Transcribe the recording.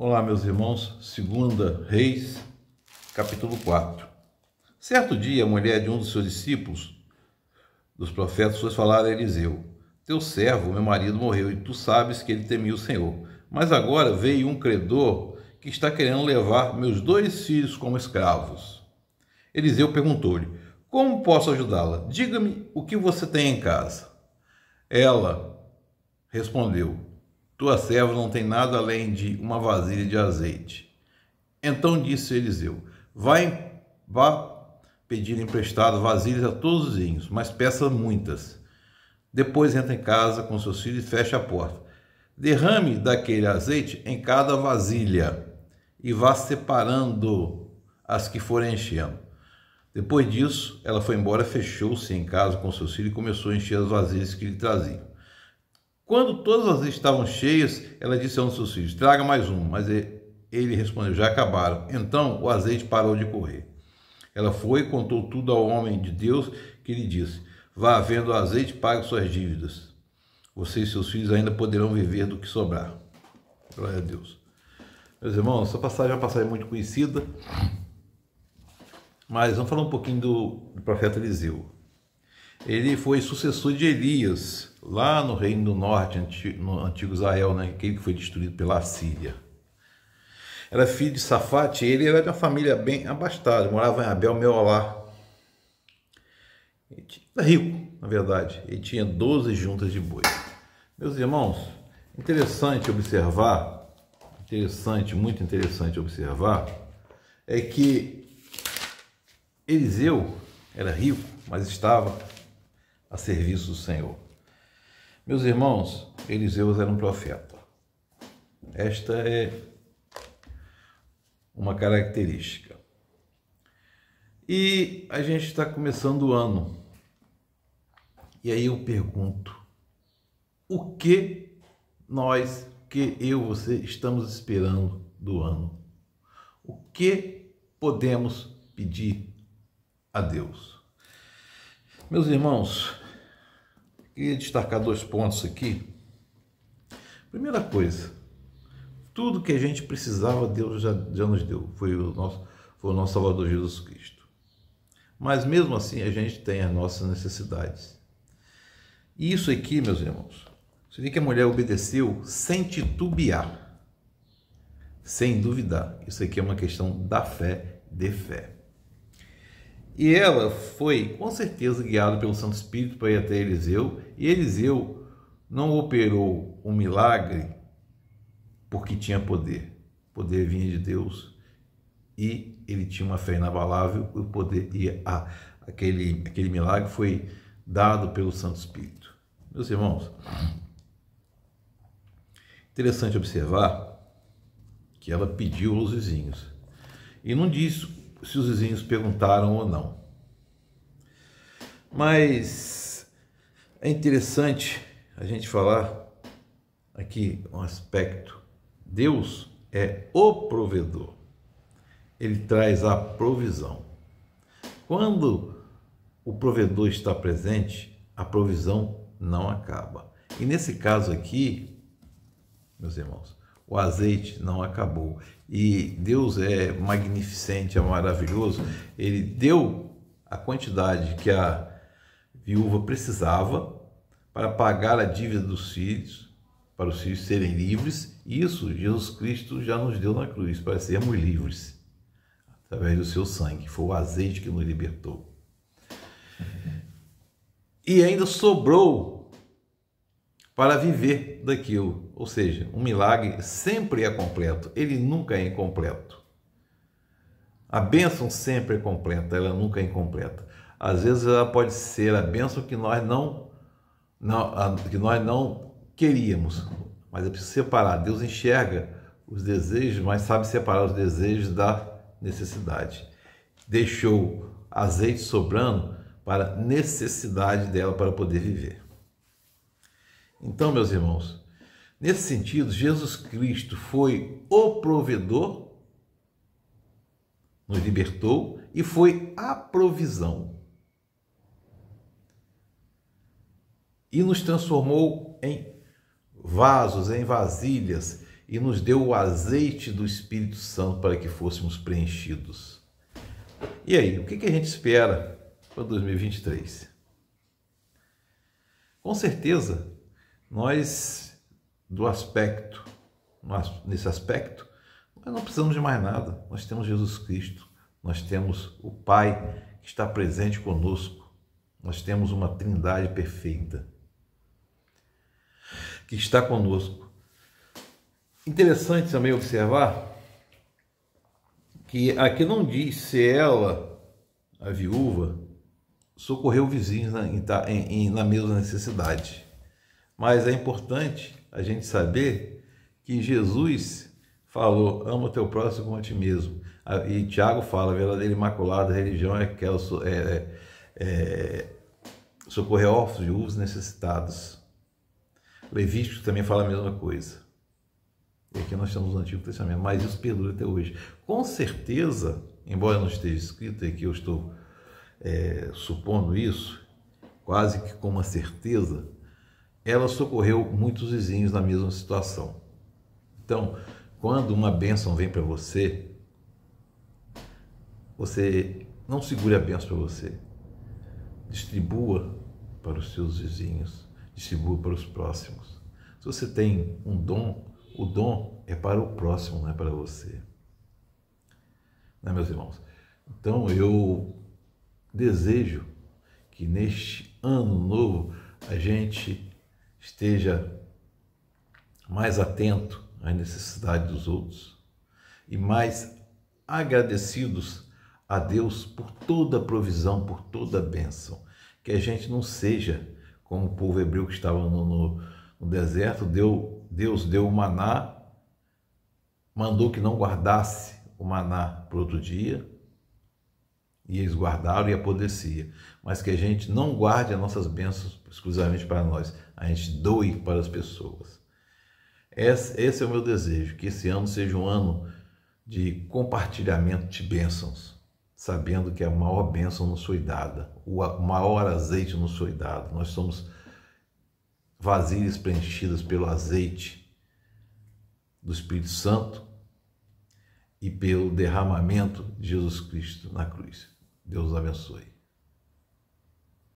Olá, meus irmãos, 2 Reis, capítulo 4. Certo dia, a mulher de um dos seus discípulos, dos profetas, foi falar a Eliseu: Teu servo, meu marido, morreu, e tu sabes que ele temia o Senhor. Mas agora veio um credor que está querendo levar meus 2 filhos como escravos. Eliseu perguntou-lhe: Como posso ajudá-la? Diga-me o que você tem em casa. Ela respondeu: Tua serva não tem nada além de uma vasilha de azeite. Então disse Eliseu: Vá pedir emprestado vasilhas a todos os vizinhos, mas peça muitas. Depois entra em casa com seus filhos e feche a porta. Derrame daquele azeite em cada vasilha e vá separando as que forem enchendo. Depois disso, ela foi embora, fechou-se em casa com seus filhos e começou a encher as vasilhas que lhe traziam. Quando todas as vasilhas estavam cheias, ela disse a um dos seus filhos: Traga mais um. Mas ele respondeu: Já acabaram. Então o azeite parou de correr. Ela foi e contou tudo ao homem de Deus, que lhe disse: Vá vendo o azeite e pague suas dívidas. Você e seus filhos ainda poderão viver do que sobrar. Glória a Deus. Meus irmãos, essa passagem é uma passagem muito conhecida, mas vamos falar um pouquinho do profeta Eliseu. Ele foi sucessor de Elias, lá no Reino do Norte, no antigo Israel, né? Aquele que foi destruído pela Assíria. Era filho de Safate, ele era de uma família bem abastada, morava em Abel Meolá. Ele era rico, na verdade, ele tinha 12 juntas de boi. Meus irmãos, muito interessante observar, é que Eliseu era rico, mas estava a serviço do Senhor. Meus irmãos, Eliseu era um profeta. Esta é uma característica. E a gente está começando o ano. E aí eu pergunto: o que eu, você, estamos esperando do ano? O que podemos pedir a Deus? Meus irmãos, queria destacar 2 pontos aqui. Primeira coisa, tudo que a gente precisava, Deus já nos deu. Foi o nosso Salvador Jesus Cristo. Mas mesmo assim, a gente tem as nossas necessidades. E isso aqui, meus irmãos, você vê que a mulher obedeceu sem titubear, sem duvidar. Isso aqui é uma questão da fé, de fé. E ela foi, com certeza, guiada pelo Santo Espírito para ir até Eliseu. E Eliseu não operou um milagre porque tinha poder. O poder vinha de Deus e ele tinha uma fé inabalável. O poder aquele milagre foi dado pelo Santo Espírito. Meus irmãos, interessante observar que ela pediu aos vizinhos. E não diz se os vizinhos perguntaram ou não. Mas é interessante a gente falar aqui um aspecto. Deus é o provedor. Ele traz a provisão. Quando o provedor está presente, a provisão não acaba. E nesse caso aqui, meus irmãos, o azeite não acabou. E Deus é magnificente, é maravilhoso. Ele deu a quantidade que a viúva precisava para pagar a dívida dos filhos, para os filhos serem livres. Isso Jesus Cristo já nos deu na cruz, para sermos livres, através do seu sangue. Foi o azeite que nos libertou. E ainda sobrou para viver daquilo. Ou seja, um milagre sempre é completo, ele nunca é incompleto. A bênção sempre é completa, ela nunca é incompleta. Às vezes ela pode ser a bênção que nós não queríamos, mas é preciso separar. Deus enxerga os desejos, mas sabe separar os desejos da necessidade. Deixou azeite sobrando para a necessidade dela para poder viver. Então, meus irmãos, nesse sentido, Jesus Cristo foi o provedor, nos libertou e foi a provisão. E nos transformou em vasos, em vasilhas, e nos deu o azeite do Espírito Santo para que fôssemos preenchidos. E aí, o que a gente espera para 2023? Com certeza, nesse aspecto, nós não precisamos de mais nada. Nós temos Jesus Cristo, nós temos o Pai que está presente conosco, nós temos uma Trindade perfeita que está conosco. Interessante também observar que aqui não diz se ela, a viúva, socorreu vizinhos na mesma necessidade. Mas é importante a gente saber que Jesus falou, ama o teu próximo como a ti mesmo. E Tiago fala, a verdadeira imaculada religião é aquela socorrer órfãos, viúvos necessitados. Levítico também fala a mesma coisa. E aqui nós estamos no Antigo Testamento, mas isso perdura até hoje. Com certeza, embora não esteja escrito, e que eu estou supondo isso, quase que com uma certeza, ela socorreu muitos vizinhos na mesma situação. Então, quando uma bênção vem para você, você não segure a bênção para você. Distribua para os seus vizinhos, distribua para os próximos. Se você tem um dom, o dom é para o próximo, não é para você. Não é, meus irmãos? Então, eu desejo que neste ano novo a gente esteja mais atento às necessidades dos outros e mais agradecidos a Deus por toda a provisão, por toda a bênção. Que a gente não seja como o povo hebreu que estava no deserto, Deus deu o maná, mandou que não guardasse o maná para outro dia, e eles guardaram e apodrecia. Mas que a gente não guarde as nossas bênçãos exclusivamente para nós, a gente doe para as pessoas. Esse é o meu desejo, que esse ano seja um ano de compartilhamento de bênçãos, sabendo que a maior bênção nos foi dada, o maior azeite nos foi dado. Nós somos vasilhas preenchidas pelo azeite do Espírito Santo e pelo derramamento de Jesus Cristo na cruz. Deus os abençoe.